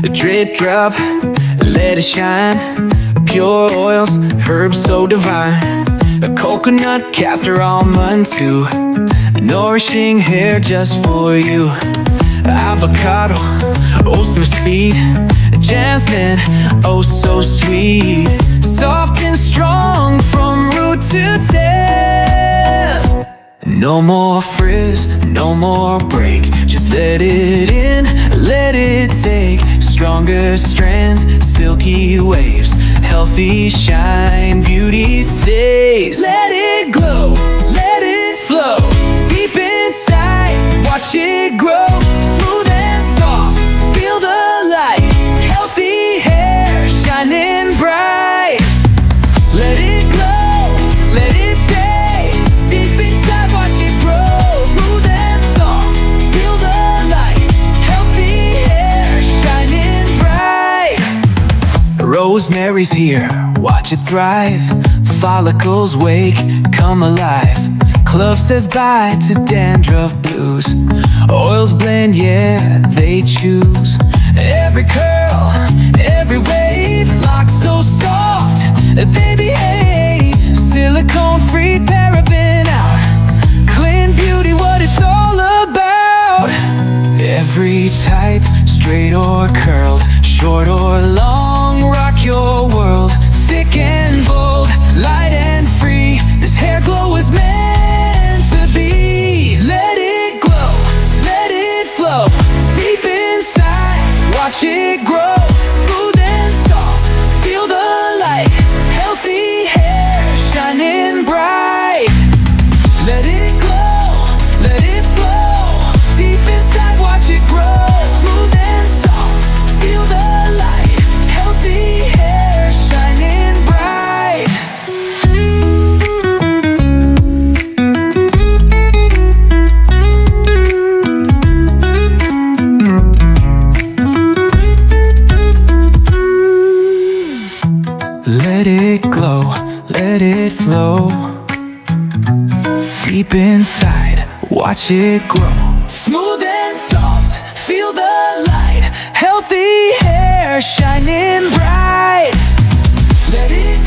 A drip drop, let it shine. Pure oils, herbs so divine. A coconut, castor almond too. Nourishing hair just for you. Avocado, oh so sweet. Jasmine, oh so sweet. Soft and strong from root to tip. No more frizz, no more break. Just let it in, let it take. Stronger strands, silky waves. Healthy shine, beauty stays. Let it glow, let it flow. Deep inside, watch it grow. Smooth and soft, feel the light. Healthy hair, shining bright. Let it glow, let it fade. Deep inside, watch it grow. Smooth and soft, feel the light. Healthy hair, shining bright. Rosemary's here, watch it thrive. Follicles wake, come alive. Clove says bye to dandruff blues. Oils blend, yeah, they choose. Every curl, every wave, locks so soft, they behave. Silicone free, paraben out. Clean beauty, what it's all about. Every type, straight or curled, short or long, rock your world. Thick and bold, light and free. This hair glow is meant to be. Let it glow, let it flow. Deep inside, watch it grow. Smooth and soft, feel the light. Healthy hair, shining bright. Let it glow, let it flow. Deep inside, watch it grow. Smooth and soft, feel the light. Healthy hair, shining bright. Let it glow, let it flow. Deep inside, watch it grow. Smooth and soft, feel the light. Healthy hair, shining bright. Let it